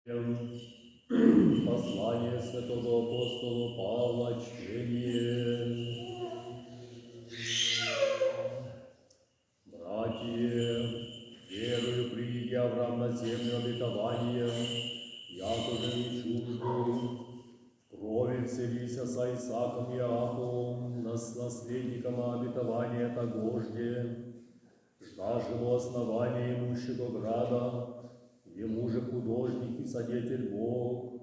Послание святого апостола Павла чтение. Братья, верую, приди Авраам на землю обетования, якоже не чужду, в крови вселися со Исааком и Иаковом, наследником обетования тогожде, ждаж его основания имущего града, ему же художник и содетель Бог,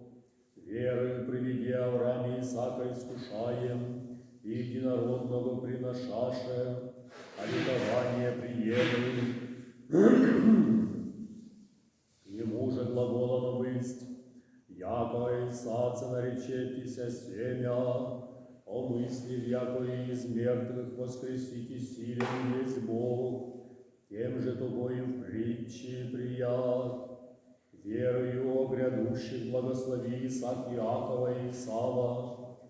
верою приведи Авраама и Исаака искушаем, и единородного приношаше, обетование приемлем. Ему же глаголом высть, яко Исааца наречетися семя, о мысли, яко из мертвых воскресите силен есть Бог, тем же тобою в притче прият. Верою о грядущих благослови Исаак Иакова и Исава,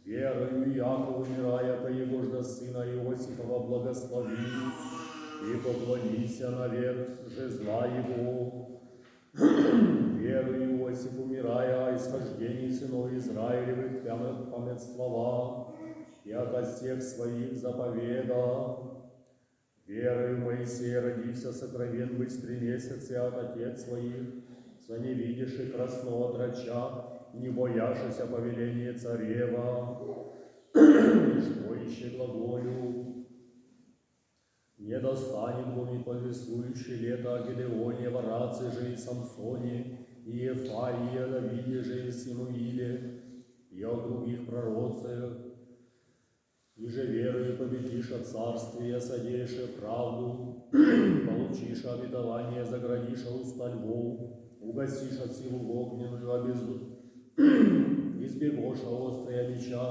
верою Иаков, умирая, по его же сына Иосифова благослови, и поклонися наверх жезла его. Верою Иосиф, умирая, о исхождении сынов Израилевых памятствовал, и от всех своих заповедал. Верою Моисея родился сокровен быть 3 месяца от отец своих, за не видишь и красного драча, не бояшься повеления царева, и что еще глаголю, не достанет буми повествующий лето о Гедеоне, Вараце же и Самсоне, и Ефаии, о Давиде же и Симуиле, и о других пророцах, и же верою победишь от царствия, содеешь правду, получишь обетование, заградишь уста львов, угасишь от силу огненную, избегоша острая меча,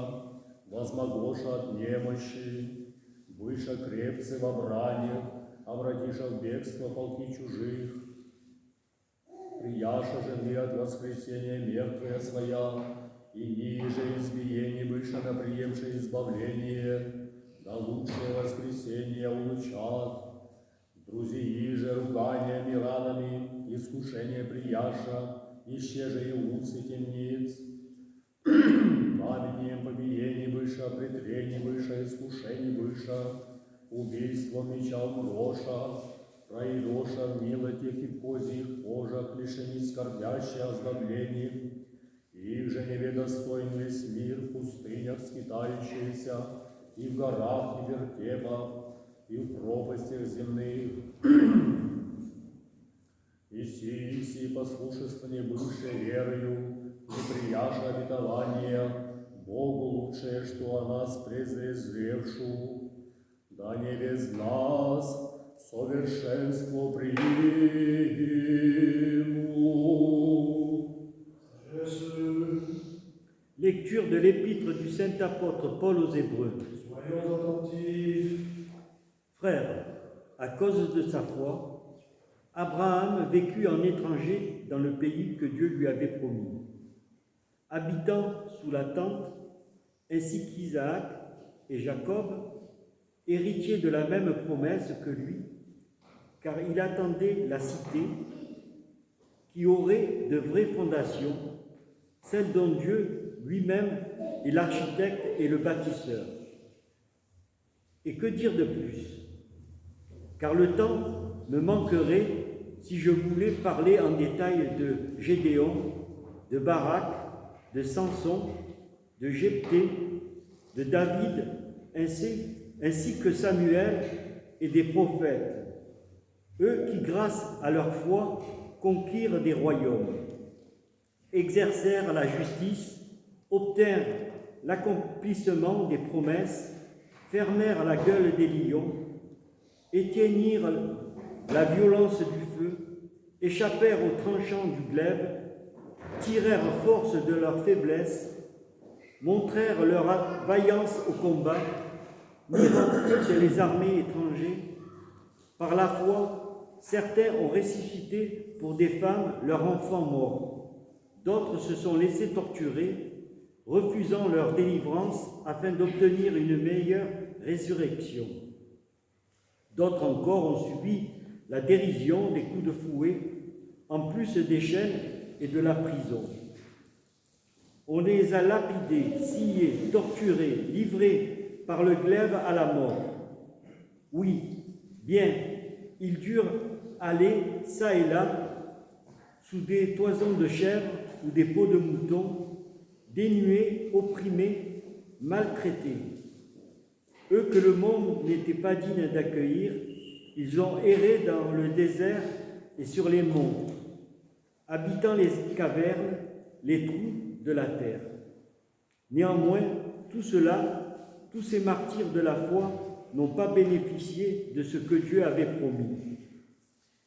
возмогоша от немощи, выше крепцы во бране, обратиша в бегство полки чужих, прияша жены от воскресения мертвая своя, и ниже избиений выше на приемшее избавление, да лучшее воскресение улучат. Друзья же руганиями, ранами, искушение прияша, ище же и уцы темниц. Каменем побиений выше, претрений выше, искушений выше, убийство меча умроша, проидоша в милотях и в козьих кожах, лишений скорбящих оздоблений, их же неведостоин весь мир в пустынях скитающиеся, и в горах, и вертепах, и в пропастях земных. И сии послушество не бывшее верою, не прияша обетования, Богу лучшее, что о нас презревшу, да не без нас совершенство приму. Lecture de l'épître du saint apôtre Paul aux Hébreux. Soyons attentifs. Frères, à cause de sa foi, Abraham vécut en étranger dans le pays que Dieu lui avait promis, habitant sous la tente, ainsi qu'Isaac et Jacob, héritiers de la même promesse que lui, car il attendait la cité qui aurait de vraies fondations, celle dont Dieu lui-même est l'architecte et le bâtisseur. Et que dire de plus? Car le temps me manquerait si je voulais parler en détail de Gédéon, de Barak, de Samson, de Jephthé, de David, ainsi que Samuel et des prophètes, eux qui, grâce à leur foi, conquirent des royaumes, exercèrent la justice, obtinrent l'accomplissement des promesses, fermèrent la gueule des lions, éteignirent la violence du feu, échappèrent aux tranchants du glaive, tirèrent force de leur faiblesse, montrèrent leur vaillance au combat, mirent en fuite les armées étrangères. Par la foi, certains ont ressuscité pour des femmes leurs enfants morts. D'autres se sont laissés torturer, refusant leur délivrance afin d'obtenir une meilleure résurrection. D'autres encore ont subi la dérision des coups de fouet, en plus des chaînes et de la prison. On les a lapidés, sciés, torturés, livrés par le glaive à la mort. Oui, bien, ils durent aller ça et là sous des toisons de chèvres ou des peaux de mouton, dénués, opprimés, maltraités. Eux que le monde n'était pas digne d'accueillir, ils ont erré dans le désert et sur les monts, habitant les cavernes, les trous de la terre. Néanmoins, tout cela, tous ces martyrs de la foi n'ont pas bénéficié de ce que Dieu avait promis,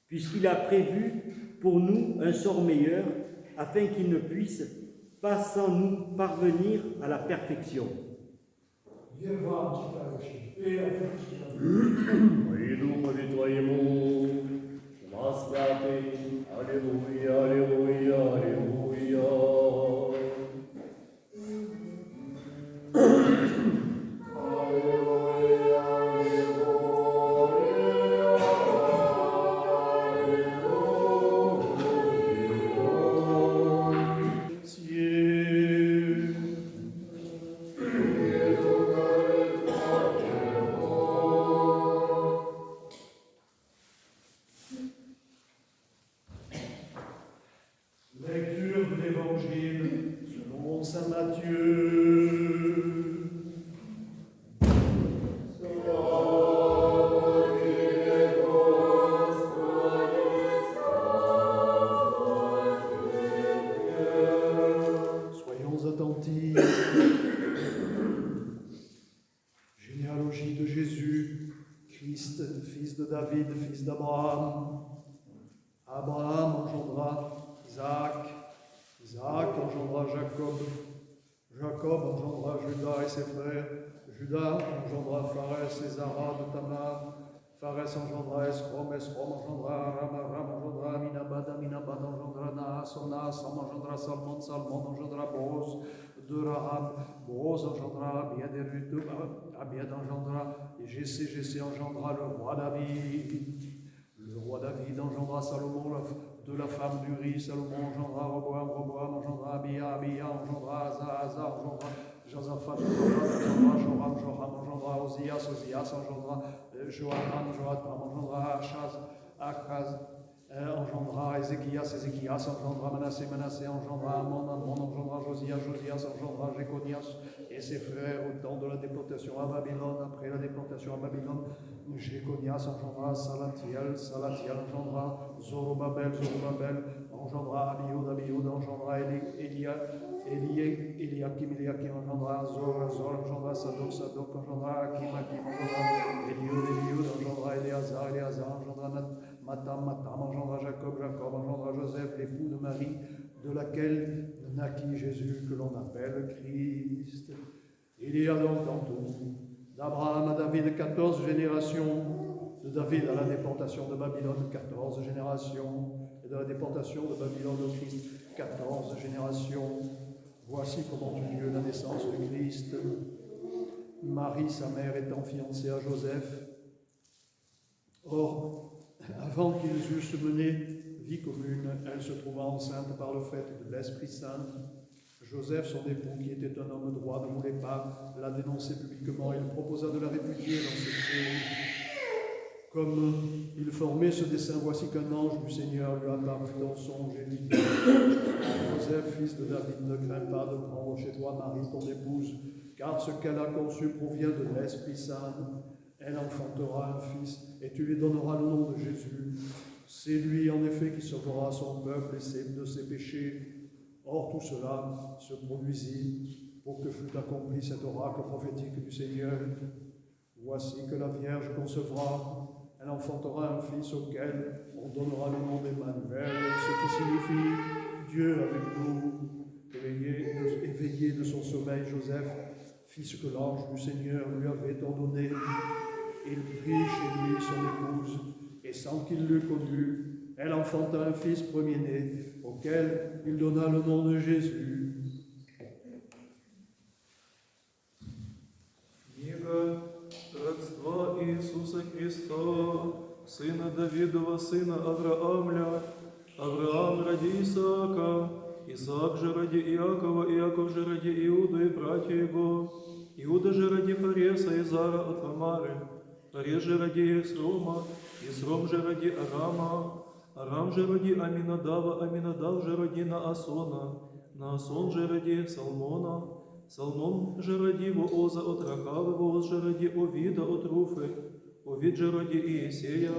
puisqu'il a prévu pour nous un sort meilleur, afin qu'ils ne puissent pas sans nous parvenir à la perfection. И Духові Твоєму, нас святий, Аллилуйя, Аллилуйя, Аллилуйя. Lecture de l'Évangile selon saint Matthieu. Soyons attentifs. Généalogie de Jésus, Christ, fils de David, fils d'Abraham. Abraham engendra Isaac, Isaac engendra Jacob, Jacob engendra Judas et ses frères, Judas engendra Pharès et Zara de Tamar, Pharès engendra Esrom, Esrom engendra Aram, Aram engendra Aminabad, Aminabad engendra Naasson, Naasson engendra Salmon, Salmon engendra Boaz de Rahab, Boaz engendra Abiad et Ruth, Abiad engendra Jessé, Jessé engendra le roi David. Le roi David engendra Salomon de la femme d'Uri, Salomon engendra Roboam, Roboam engendra Abia, Abia engendra Asa, Asa engendra Josaphat, Josaphat engendra Joram, Joram engendra Ozias, Ozias engendra Joatam, Joatam engendra Achaz, Achaz engendra Ézéchias, Ézéchias engendra Manassé, Manassé engendra Amon, Amon engendra Josias, Josias engendra Jéconias et ses frères au temps de la déportation à Babylone. Après la déportation à Babylone, Jéconias engendra Salatiel, Salatiel engendra Zorobabel, Zorobabel engendra Abiud, Abiud engendra Eliakim, Eliakim engendra Zor, Zor engendra Sadok, Sadok engendra Akim, Akim engendra Eliud, Eliud engendra Éléazar, Éléazar engendra Matam, Matam engendra Jacob, Jacob engendra Joseph, l'époux de Marie, de laquelle naquit Jésus que l'on appelle Christ. Il y a donc dans tout, d'Abraham à David, 14 générations, de David à la déportation de Babylone, 14 générations, et de la déportation de Babylone au Christ, 14 générations. Voici comment eut lieu la naissance de Christ. Marie, sa mère, étant fiancée à Joseph. Or, avant qu'ils eussent mené vie commune, elle se trouva enceinte par le fait de l'Esprit Saint. Joseph, son époux, qui était un homme droit, ne voulait pas la dénoncer publiquement. Il proposa de la répudier dans ses crimes. Comme il formait ce dessein, voici qu'un ange du Seigneur lui apparut dans songe et lui dit : Joseph, fils de David, ne crains pas de prendre chez toi Marie, ton épouse, car ce qu'elle a conçu provient de l'Esprit Saint. Elle enfantera un fils, et tu lui donneras le nom de Jésus. C'est lui, en effet, qui sauvera son peuple de ses péchés. Or, tout cela se produisit pour que fût accompli cet oracle prophétique du Seigneur. Voici que la Vierge concevra, elle enfantera un fils auquel on donnera le nom d'Emmanuel, ce qui signifie Dieu avec nous. Éveillé de son sommeil, Joseph fit ce que l'ange du Seigneur lui avait ordonné. Il prit chez lui son épouse, et sans qu'il l'eût connue, elle enfanta un fils premier-né, auquel il donna le nom de Jésus. Книга родства Иисуса Христа, сына Давидова, сына Авраамля, Авраам ради Исаака, Исаак же ради Иакова, Иаков же ради Иуду и братья его, Иуда же ради Фареса и Зара от Тамары, Фарес же ради Есрома, Есром же ради Арама, Арам же ради Аминадава, Аминадав же ради Наасона, Наасон же ради Салмона, Салмон же ради Вооза от Рахавы, Вооз же ради Овида от Руфы, Овид же ради Иесея,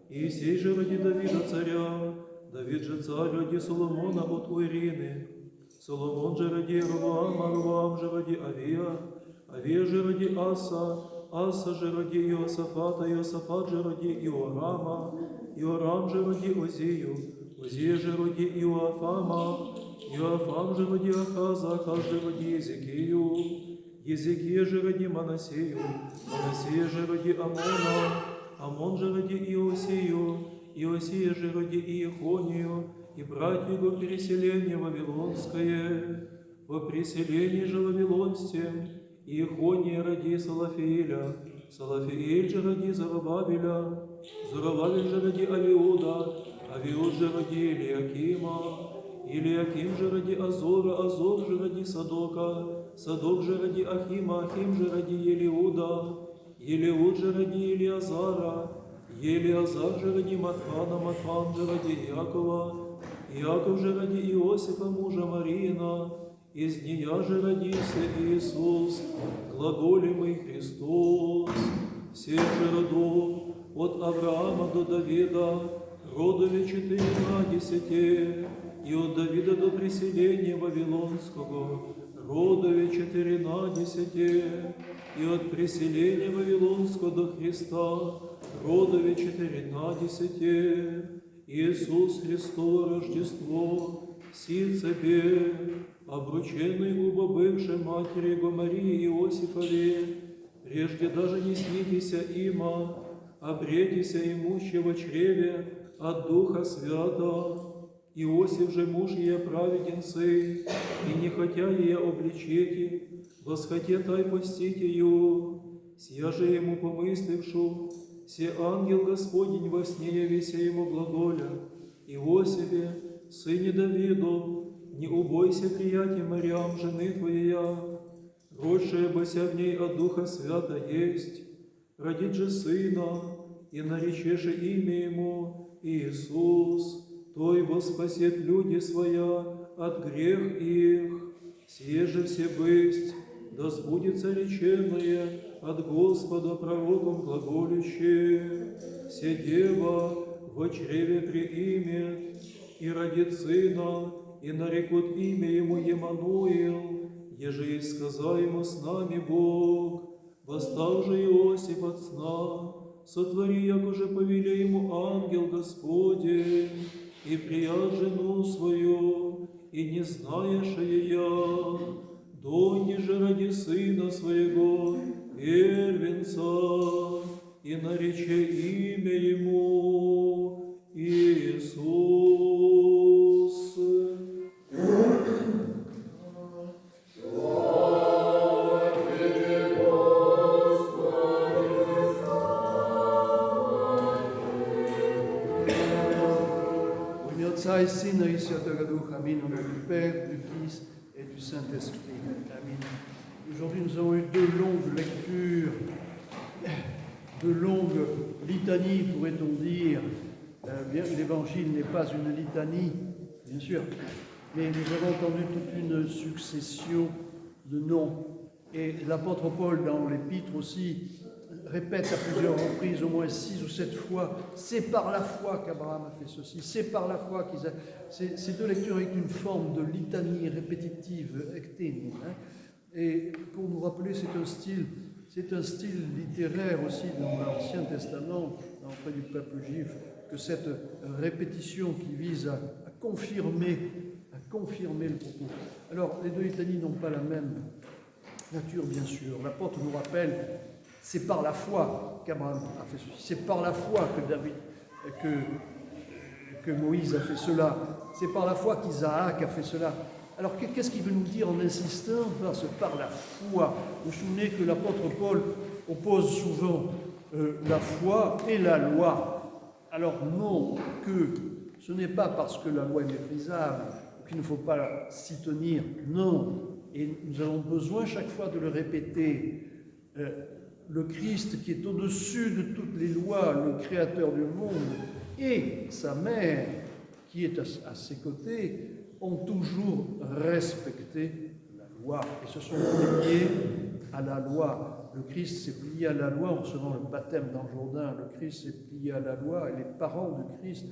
Иесей же ради Давида царя, Давид же царь ради Соломона от Уирины, Соломон же ради Ровоама, Ровоам же ради Авия, Авия же ради Аса, Аса же ради Иосафата, Иосафат же ради Иорама, Иорам же ради Озию, Озия же ради Иоафама, Иоафам же ради Ахаза, Ахаз же ради Езекию, Езекия же ради Манасею, Манасея же ради Амона, Амон же ради Иосию, Иосия же ради Иехонию, и братья его переселение Вавилонское. Во преселении же Вавилонском Иехония ради Салафииля, Салафииль же ради Зарубавеля, Зарубавель же ради Авиуда, Авиуд же ради Илиакима, Илиаким же ради Азора, Азор же ради Садока, Садок же ради Ахима, Ахим же ради Елиуда, Елиуд же ради Елиазара, Елиазар же ради Матфана, Матфан же ради Иакова, Иаков же ради Иосифа, мужа Марина, из нея же родился Иисус, глаголемый Христос. Всех же родов, от Авраама до Давида, родове 14, и от Давида до преселения Вавилонского, родове 14, и от преселения Вавилонского до Христа, родове 14, Иисус Христово Рождество, си цепе, обрученный убо бывшей матери Его Марии Иосифове, прежде даже не снитеся има, обретися имущего чреве от Духа Свята. Иосиф же муж ее праведен сын, и не хотя ее обличите, восхоте тай постить ее, сия же ему помыслившу, се ангел Господень во сне явися ему глаголя, Иосифе, сыне Давидов, не убойся приятия Мариам, жены твоя, родшая бося в ней от Духа Свята есть, родит же сына, и наречеше имя ему Иисус, той воспасет люди своя от грех их, сие же все бысть, да сбудется реченное от Господа пророком глаголюще, все дева во чреве приимет, и родит сына, и нарекут имя ему Емануил, еже и сказал ему с нами Бог, восстал же Иосиф от сна, сотвори, як уже повеле ему ангел Господень, и приял жену свою, и не знаешь ее, донде же ради сына своего, первенца, и нарече имя ему Иисус. Отца и Сына и Святого Духа. Аминь. Au nom du Père, du Fils et du Saint-Esprit. Amen. Aujourd'hui, nous avons eu deux longues lectures, deux longues litanies, pourrait-on dire. Bien, l'Évangile n'est pas une litanie, bien sûr, mais nous avons entendu toute une succession de noms. Et l'apôtre Paul, dans l'Épître aussi, répète à plusieurs reprises, au moins 6 ou 7 fois, c'est par la foi qu'Abraham a fait ceci, c'est par la foi qu'ils ont... Ces deux lectures avec une forme de litanie répétitive, ectène. Et pour nous rappeler, c'est un style littéraire aussi dans l'Ancien Testament, auprès du peuple juif, que cette répétition qui vise à confirmer le propos. Alors, les deux litanies n'ont pas la même nature, bien sûr. L'apôtre nous rappelle, c'est par la foi qu'Abraham a fait ceci, c'est par la foi que Moïse a fait cela, c'est par la foi qu'Isaac a fait cela. Alors qu'est-ce qu'il veut nous dire en insistant par la foi? Vous vous souvenez que l'apôtre Paul oppose souvent la foi et la loi. Alors non que Ce n'est pas parce que la loi est méprisable qu'il ne faut pas s'y tenir, non. Et nous avons besoin chaque fois de le répéter. Le Christ qui est au-dessus de toutes les lois, le Créateur du monde, et sa mère qui est à ses côtés, ont toujours respecté la loi et se sont pliés à la loi. Le Christ s'est plié à la loi en recevant le baptême dans le Jourdain. Le Christ s'est plié à la loi et les parents de Christ,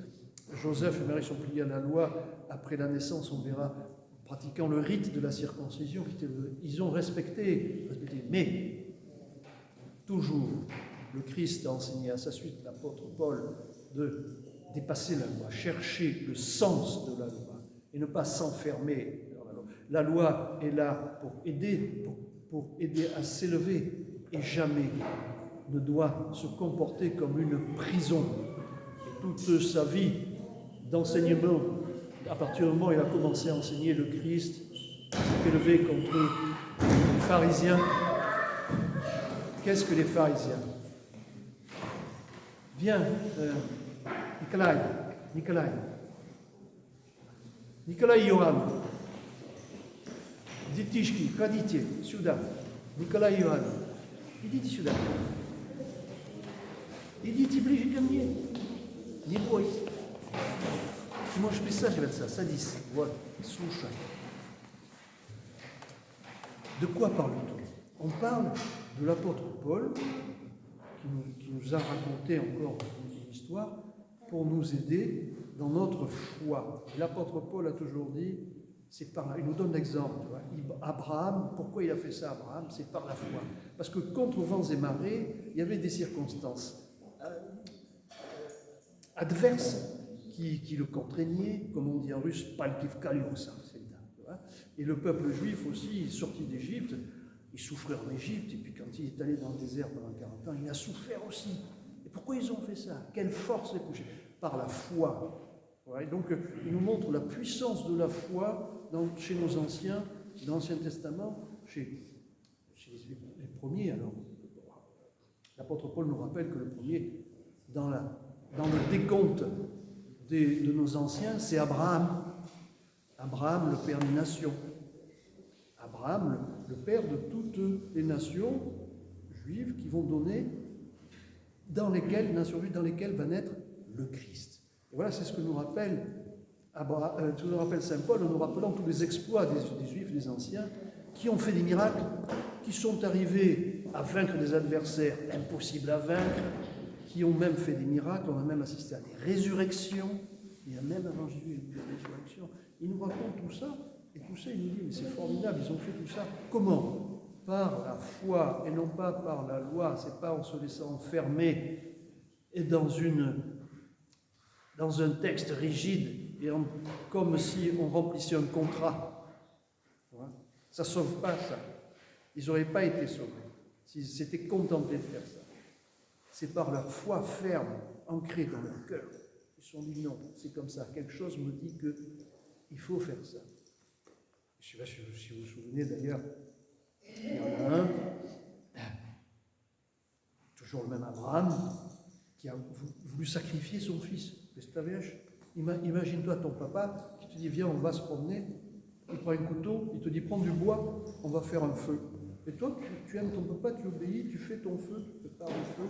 Joseph et Marie, sont pliés à la loi. Après la naissance, on verra, pratiquant le rite de la circoncision, ils ont respecté. Mais, toujours, le Christ a enseigné à sa suite, l'apôtre Paul, de dépasser la loi, chercher le sens de la loi et ne pas s'enfermer dans la loi. La loi est là pour aider à s'élever et jamais ne doit se comporter comme une prison. Et toute sa vie d'enseignement, à partir du moment où il a commencé à enseigner le Christ, s'est élevé contre les pharisiens. Qu'est-ce que les pharisiens? Viens, Николай Иванович, детишки, ходите сюда. Николай Иванович, идите сюда. Идите ближе ко мне. Не бойся. Ты можешь присаживаться, садись. Вот, слушай. De quoi parle-t-on? On parle de l'apôtre Paul, qui nous a raconté encore une histoire pour nous aider dans notre foi. L'apôtre Paul a toujours dit, c'est par là, il nous donne l'exemple. Abraham, pourquoi il a fait ça, Abraham? C'est par la foi. Parce que contre vents et marées, il y avait des circonstances adverses qui le contraignaient, comme on dit en russe, palkiv kaliosa. Et le peuple juif aussi, sorti d'Égypte, il souffrait en Égypte, et puis quand il est allé dans le désert pendant 40 ans, il a souffert aussi. Et pourquoi ils ont fait ça? Quelle force les coucher? Par la foi. Ouais, donc, il nous montre la puissance de la foi chez nos anciens, dans l'Ancien Testament, chez les premiers. Alors, l'apôtre Paul nous rappelle que le premier, dans le décompte de nos anciens, c'est Abraham. Abraham, le père des nations. Abraham, le père de toutes les nations juives qui vont donner, nations juives dans lesquelles va naître le Christ. Et voilà, c'est ce que nous rappelle Saint Paul en nous rappelant tous les exploits des Juifs, des anciens, qui ont fait des miracles, qui sont arrivés à vaincre des adversaires impossibles à vaincre, qui ont même fait des miracles. On a même assisté à des résurrections. Il y a même avant Jésus une résurrection. Il nous raconte tout ça, et tout ça, il nous dit, mais c'est formidable, ils ont fait tout ça. Comment? Par la foi, et non pas par la loi. C'est pas en se laissant enfermer et dans un texte rigide, et comme si on remplissait un contrat. Ça ne sauve pas ça. Ils n'auraient pas été sauvés s'ils s'étaient contentés de faire ça. C'est par leur foi ferme, ancrée dans leur cœur. Ils se sont dit non, c'est comme ça. Quelque chose me dit qu'il faut faire ça. Je ne sais pas si vous vous souvenez d'ailleurs, il y en a un, toujours le même Abraham, qui a voulu sacrifier son fils. Imagine-toi ton papa qui te dit viens, on va se promener. Il prend un couteau, il te dit prends du bois, on va faire un feu. Et toi, tu aimes ton papa, tu obéis, tu fais ton feu, tu prépares le feu.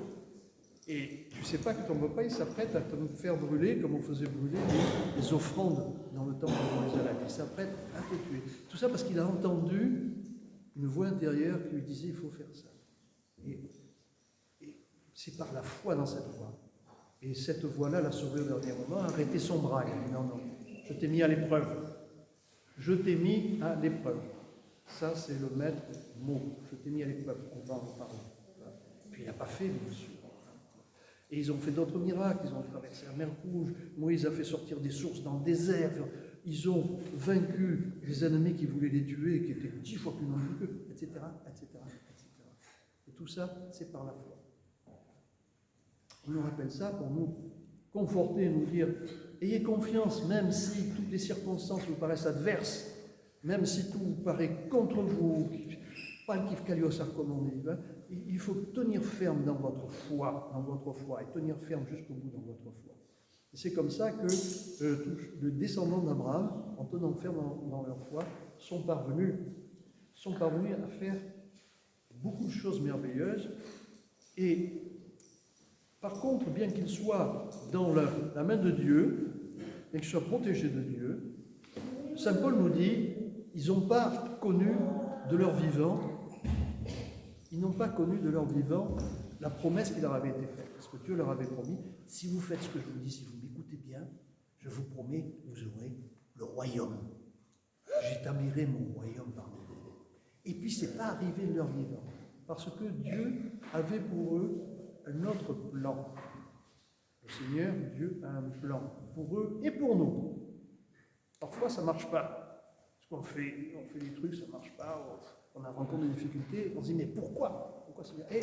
Et tu ne sais pas que ton papa, il s'apprête à te faire brûler, comme on faisait brûler les offrandes dans le temple de Jérusalem. Il s'apprête à te tuer. Tout ça parce qu'il a entendu une voix intérieure qui lui disait il faut faire ça. Et c'est par la foi dans cette voie. Et cette voie-là l'a sauvé au dernier moment, a arrêté son bras. Il a dit non, je t'ai mis à l'épreuve. Je t'ai mis à l'épreuve. Ça, c'est le maître mot. Je t'ai mis à l'épreuve. On va en parler. Puis il n'a pas fait, bien sûr. Et ils ont fait d'autres miracles. Ils ont traversé la mer Rouge. Moïse a fait sortir des sources dans le désert. Ils ont vaincu les ennemis qui voulaient les tuer, qui étaient 10 fois plus nombreux qu'eux, etc., etc., etc. Et tout ça, c'est par la foi. On nous rappelle ça pour nous conforter, nous dire ayez confiance, même si toutes les circonstances vous paraissent adverses, même si tout vous paraît contre vous, pas le kif kaliosa comme on dit, il faut tenir ferme dans votre foi, et tenir ferme jusqu'au bout dans votre foi. Et c'est comme ça que les descendants d'Abraham, en tenant ferme dans leur foi, sont parvenus à faire beaucoup de choses merveilleuses. Et par contre, bien qu'ils soient dans la main de Dieu, et qu'ils soient protégés de Dieu, Saint Paul nous dit, ils n'ont pas connu de leur vivant, la promesse qui leur avait été faite. Parce que Dieu leur avait promis, si vous faites ce que je vous dis, si vous m'écoutez bien, je vous promets, vous aurez le royaume. J'établirai mon royaume parmi vous. Et puis, ce n'est pas arrivé de leur vivant. Parce que Dieu avait pour eux un autre plan. Le Seigneur, Dieu, a un plan pour eux et pour nous. Parfois, ça ne marche pas. Parce qu'on fait des trucs, ça ne marche pas. On rencontre des difficultés. On se dit, mais pourquoi c'est bien. Et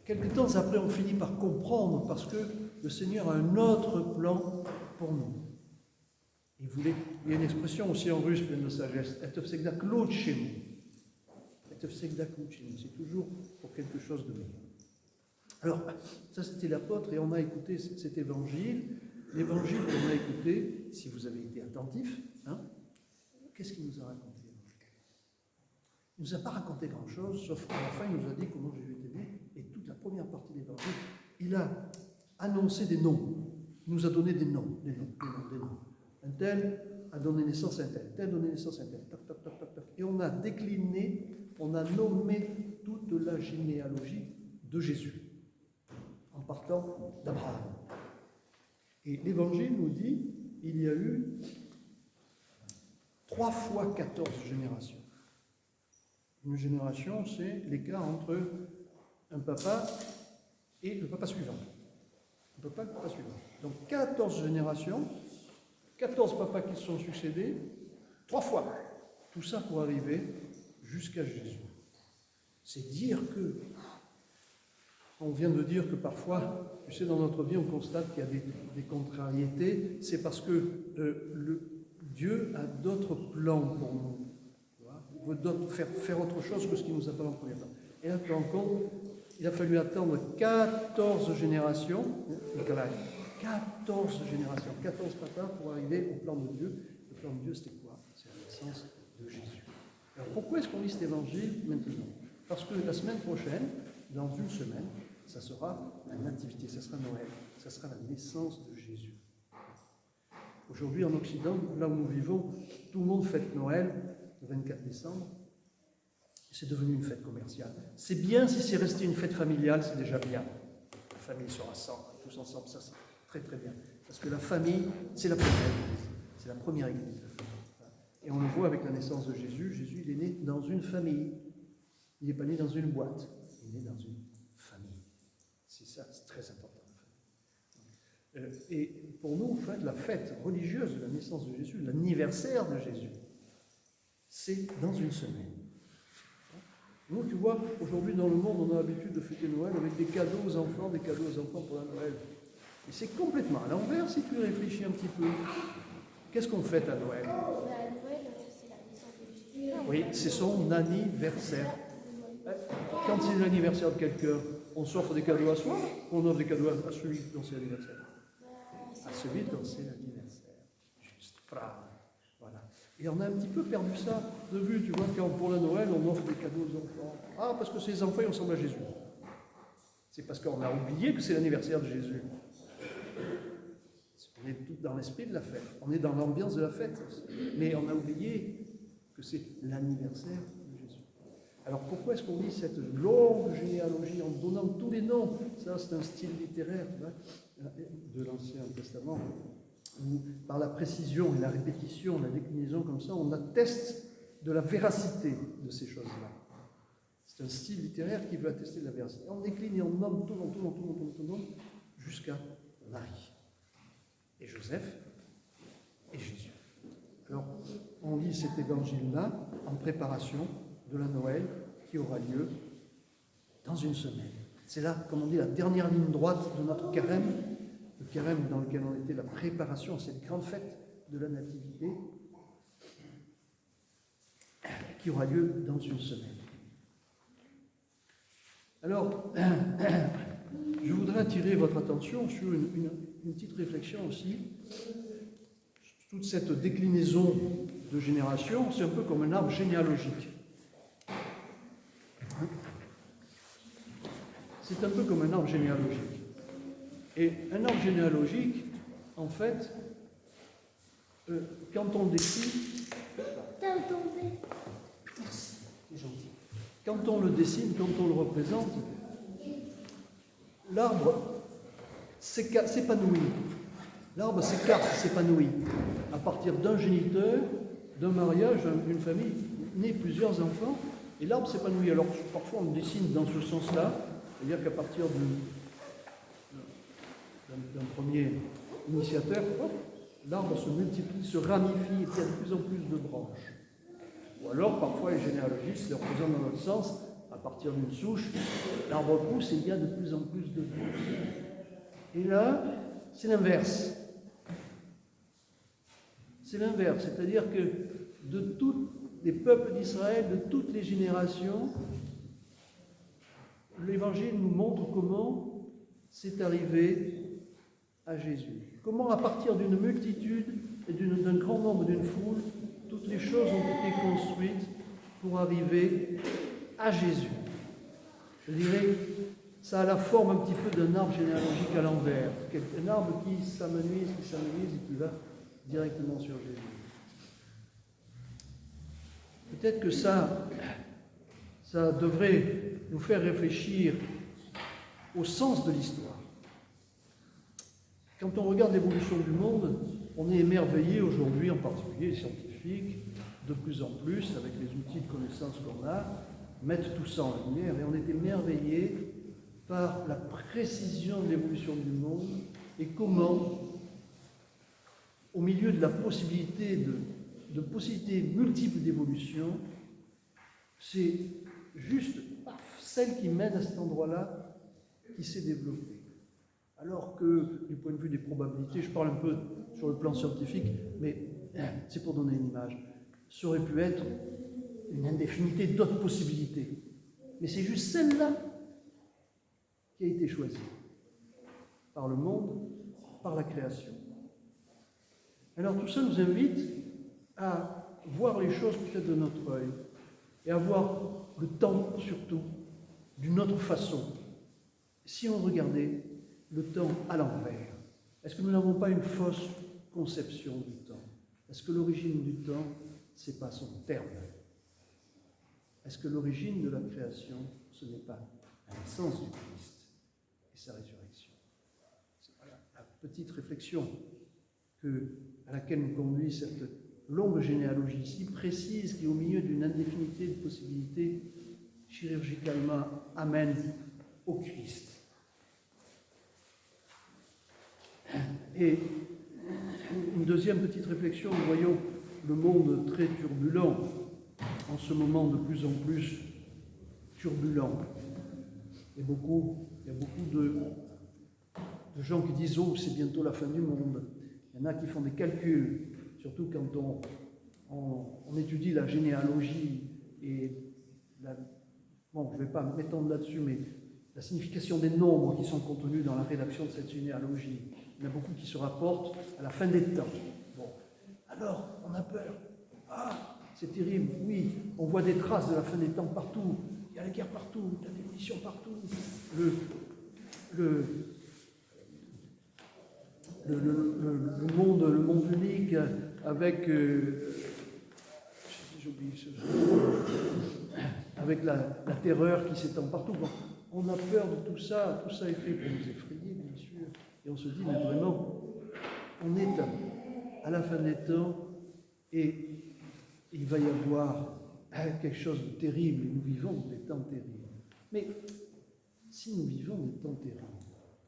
quelques temps après, on finit par comprendre parce que le Seigneur a un autre plan pour nous. Il y a une expression aussi en russe pleine de sagesse. C'est toujours pour quelque chose de meilleur. Alors, ça c'était l'apôtre et on a écouté cet évangile. L'évangile qu'on a écouté, si vous avez été attentif, qu'est-ce qu'il nous a raconté? Il ne nous a pas raconté grand-chose, sauf qu'à la fin, il nous a dit comment Jésus était né. Et toute la première partie de l'évangile, il a annoncé des noms. Il nous a donné des noms. Un tel a donné naissance à un tel a donné naissance à un tel. Toc, toc, toc, toc, toc. Et on a décliné, on a nommé toute la généalogie de Jésus, en partant d'Abraham. Et l'évangile nous dit, il y a eu 3 fois 14 générations. Une génération, c'est l'écart entre un papa et le papa suivant. Le papa suivant. Donc 14 générations, 14 papas qui se sont succédés, 3 fois. Tout ça pour arriver jusqu'à Jésus. C'est dire que, on vient de dire que parfois, tu sais, dans notre vie, on constate qu'il y a des contrariétés. C'est parce que Dieu a d'autres plans pour nous. Il veut faire autre chose que ce qui nous appelle en premier temps. Et là, tu te rends compte, il a fallu attendre 14 générations, 14 générations, 14 papas pour arriver au plan de Dieu. Le plan de Dieu, c'était quoi? C'est la naissance de Jésus. Alors pourquoi est-ce qu'on lit cet évangile maintenant? Parce que la semaine prochaine, dans une semaine, ça sera la nativité, ça sera Noël, ça sera la naissance de Jésus. Aujourd'hui, en Occident, là où nous vivons, tout le monde fête Noël le 24 décembre. C'est devenu une fête commerciale. C'est bien si c'est resté une fête familiale, c'est déjà bien. La famille se rassemble, tous ensemble, ça c'est très très bien. Parce que la famille, c'est la première église. C'est la première église. Et on le voit avec la naissance de Jésus. Jésus, il est né dans une famille. Il n'est pas né dans une boîte. Il est né dans une famille. C'est ça, c'est très important. Et pour nous, en fait, la fête religieuse de la naissance de Jésus, l'anniversaire de Jésus, c'est dans une semaine. Nous, tu vois, aujourd'hui dans le monde, on a l'habitude de fêter Noël avec des cadeaux aux enfants pour la Noël. Et c'est complètement à l'envers si tu réfléchis un petit peu. Qu'est-ce qu'on fête à Noël? Noël, c'est la naissance de Jésus. Oui, c'est son anniversaire. Quand c'est l'anniversaire de quelqu'un, on s'offre des cadeaux à soi ou on offre des cadeaux à celui dont c'est l'anniversaire? À celui dont c'est l'anniversaire. Juste. Voilà. Et on a un petit peu perdu ça de vue, tu vois, quand pour la Noël, on offre des cadeaux aux enfants. Ah, parce que ces enfants, ils ressemblent à Jésus. C'est parce qu'on a oublié que c'est l'anniversaire de Jésus. On est tout dans l'esprit de la fête. On est dans l'ambiance de la fête. Mais on a oublié que c'est l'anniversaire de Jésus. Alors pourquoi est-ce qu'on lit cette longue généalogie en donnant tous les noms? Ça, c'est un style littéraire de l'Ancien Testament, où par la précision et la répétition, la déclinaison comme ça, on atteste de la véracité de ces choses-là. C'est un style littéraire qui veut attester de la véracité. On décline et on nomme tout le nom, jusqu'à Marie, et Joseph, et Jésus. Alors, on lit cet évangile-là en préparation de la Noël qui aura lieu dans une semaine. C'est là, comme on dit, la dernière ligne droite de notre carême, le carême dans lequel on était, la préparation à cette grande fête de la Nativité, qui aura lieu dans une semaine. Alors, je voudrais attirer votre attention sur une une petite réflexion aussi. Toute cette déclinaison de génération, c'est un peu comme un arbre généalogique. C'est un peu comme un arbre généalogique. Et un arbre généalogique, en fait, quand on le dessine, T'as tombé. c'est gentil. Quand on le dessine, quand on le représente, l'arbre s'épanouit. L'arbre s'écarte, s'épanouit. À partir d'un géniteur, d'un mariage, d'une famille, naît plusieurs enfants, et l'arbre s'épanouit. Alors parfois on le dessine dans ce sens-là, c'est-à-dire qu'à partir d'un premier initiateur, l'arbre se multiplie, se ramifie, et il y a de plus en plus de branches. Ou alors, parfois, les généalogistes les représentent dans l'autre sens, à partir d'une souche, l'arbre pousse et il y a de plus en plus de branches. Et là, c'est l'inverse. C'est l'inverse, c'est-à-dire que de tous les peuples d'Israël, de toutes les générations, l'Évangile nous montre comment c'est arrivé à Jésus. Comment, à partir d'une multitude et d'un grand nombre, d'une foule, toutes les choses ont été construites pour arriver à Jésus. Je dirais, ça a la forme un petit peu d'un arbre généalogique à l'envers. Un arbre qui s'amenuise et qui va directement sur Jésus. Peut-être que ça devrait nous faire réfléchir au sens de l'histoire. Quand on regarde l'évolution du monde, on est émerveillé aujourd'hui, en particulier les scientifiques, de plus en plus, avec les outils de connaissance qu'on a, mettent tout ça en lumière, et on est émerveillé par la précision de l'évolution du monde et comment, au milieu de la possibilité de possibilités multiples d'évolution, c'est juste celle qui mène à cet endroit-là qui s'est développée. Alors que, du point de vue des probabilités, je parle un peu sur le plan scientifique, mais c'est pour donner une image, ça aurait pu être une indéfinité d'autres possibilités. Mais c'est juste celle-là qui a été choisie par le monde, par la création. Alors tout ça nous invite à voir les choses peut-être de notre œil et à voir le temps surtout d'une autre façon. Si on regardait le temps à l'envers, est-ce que nous n'avons pas une fausse conception du temps? Est-ce que l'origine du temps, c'est pas son terme? Est-ce que l'origine de la création, ce n'est pas la naissance du Christ et sa résurrection? C'est la petite réflexion à laquelle nous conduit cette longue généalogie si précise qui, au milieu d'une indéfinité de possibilités, chirurgicalement amène au Christ. Et une deuxième petite réflexion, nous voyons le monde très turbulent, en ce moment de plus en plus turbulent. Il y a beaucoup de gens qui disent « Oh, c'est bientôt la fin du monde ». Il y en a qui font des calculs, surtout quand on étudie la généalogie et je ne vais pas m'étendre là-dessus, mais la signification des nombres qui sont contenus dans la rédaction de cette généalogie. Il y en a beaucoup qui se rapportent à la fin des temps. Bon, alors, on a peur. Ah, c'est terrible, oui, on voit des traces de la fin des temps partout. Il y a la guerre partout, il y a la démolition partout. Le monde unique avec avec la terreur qui s'étend partout. Bon, on a peur de tout ça est fait pour nous effrayer, bien sûr. Et on se dit, mais vraiment, on est à la fin des temps et il va y avoir quelque chose de terrible et nous vivons des temps terribles. Mais si nous vivons des temps terribles,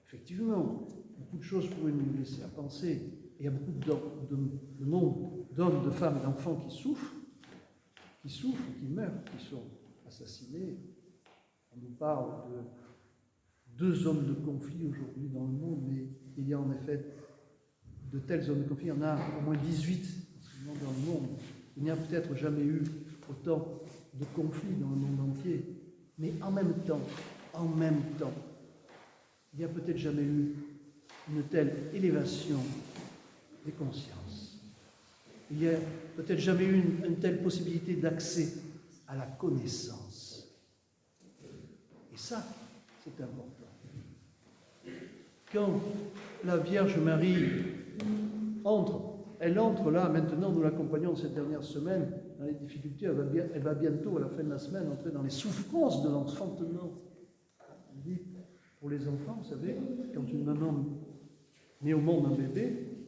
effectivement, beaucoup de choses pourraient nous laisser à penser. Et il y a beaucoup de nombre d'hommes, de femmes et d'enfants qui souffrent, qui meurent, qui sont assassinés. On nous parle de 2 zones de conflit aujourd'hui dans le monde, mais il y a en effet de telles zones de conflit. Il y en a au moins 18 dans le monde. Il n'y a peut-être jamais eu autant de conflits dans le monde entier. Mais en même temps, il n'y a peut-être jamais eu une telle élévation des consciences. Il n'y a peut-être jamais eu une telle possibilité d'accès à la connaissance. Et ça, c'est important. Quand la Vierge Marie elle entre là, maintenant, nous l'accompagnons cette dernière semaine, dans les difficultés, elle va bientôt, à la fin de la semaine, entrer dans les souffrances de l'enfantement. On dit, pour les enfants, vous savez, quand une maman met au monde un bébé,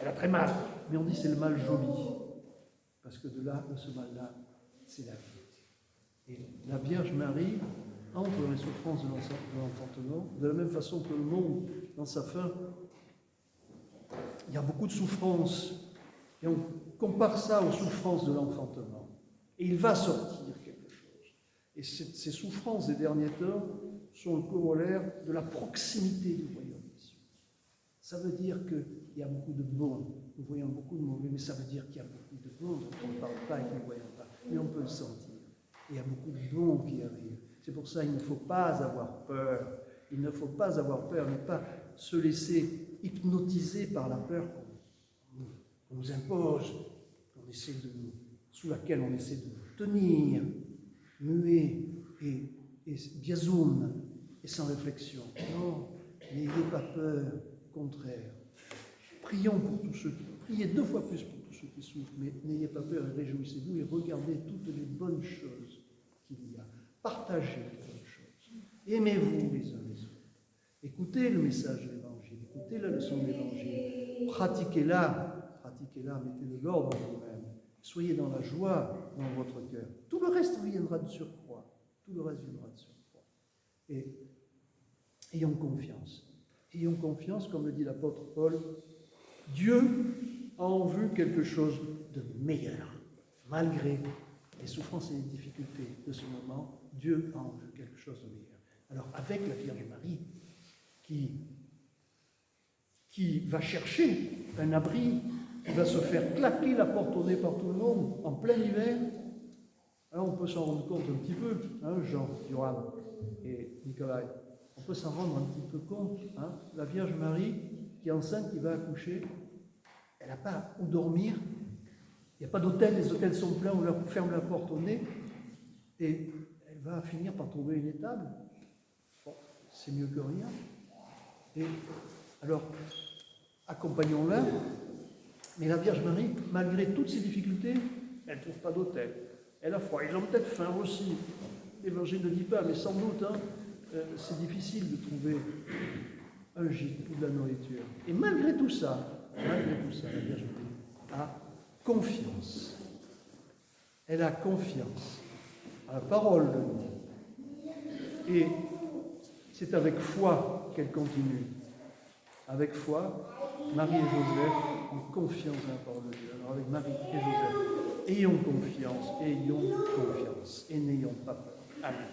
elle a très mal, mais on dit c'est le mal joli, parce que de ce mal-là, c'est la vie. Et la Vierge Marie entre dans les souffrances de l'enfantement, de la même façon que le monde, dans sa fin, il y a beaucoup de souffrances, et on compare ça aux souffrances de l'enfantement. Et il va sortir quelque chose. Et ces souffrances des derniers temps sont le corollaire de la proximité du royaume des cieux. Ça veut dire qu'il y a beaucoup de bons, nous voyons beaucoup de mauvais, mais ça veut dire qu'il y a beaucoup de bons dont on ne parle pas et que nous ne voyons pas. Mais on peut le sentir. Et il y a beaucoup de bons qui arrivent. C'est pour ça qu'il ne faut pas avoir peur. Il ne faut pas avoir peur, ne pas se laisser hypnotiser par la peur qu'on nous impose, sous laquelle on essaie de nous tenir, muets et biazoum et sans réflexion. Non, n'ayez pas peur, au contraire. Prions pour tous ceux qui... Priez 2 fois plus pour tous ceux qui souffrent, mais n'ayez pas peur et réjouissez-vous et regardez toutes les bonnes choses qu'il y a. Partagez les bonnes choses. Aimez-vous les uns les autres. Écoutez le message de l'Évangile, écoutez la leçon de l'Évangile, pratiquez-la, mettez de l'ordre en vous-même. Soyez dans la joie dans votre cœur. Tout le reste viendra de surcroît. Et ayons confiance. Ayons confiance, comme le dit l'apôtre Paul, Dieu a en vue quelque chose de meilleur. Malgré les souffrances et les difficultés de ce moment, Dieu a en vue quelque chose de meilleur. Alors, avec la Vierge Marie, qui va chercher un abri, qui va se faire claquer la porte au nez par tout le monde en plein hiver, alors on peut s'en rendre compte un petit peu, Jean, Johan et Nicolas, on peut s'en rendre un petit peu compte. La Vierge Marie, qui est enceinte, qui va accoucher, elle n'a pas où dormir, il n'y a pas d'hôtel, les hôtels sont pleins, on leur ferme la porte au nez, et elle va finir par trouver une étable. Bon, c'est mieux que rien. Et alors, accompagnons-la, mais la Vierge Marie, malgré toutes ces difficultés, elle ne trouve pas d'hôtel. Elle a froid. Ils ont peut-être faim aussi. L'Évangile ne dit pas, mais sans doute, c'est difficile de trouver un gîte ou de la nourriture. Et malgré tout ça, la Vierge Marie a confiance. Elle a confiance à la parole de Dieu. Et c'est avec foi qu'elle continue. Avec foi, Marie et Joseph ont confiance dans la parole de Dieu. Alors avec Marie et Joseph, ayons confiance et n'ayons pas peur. Amen.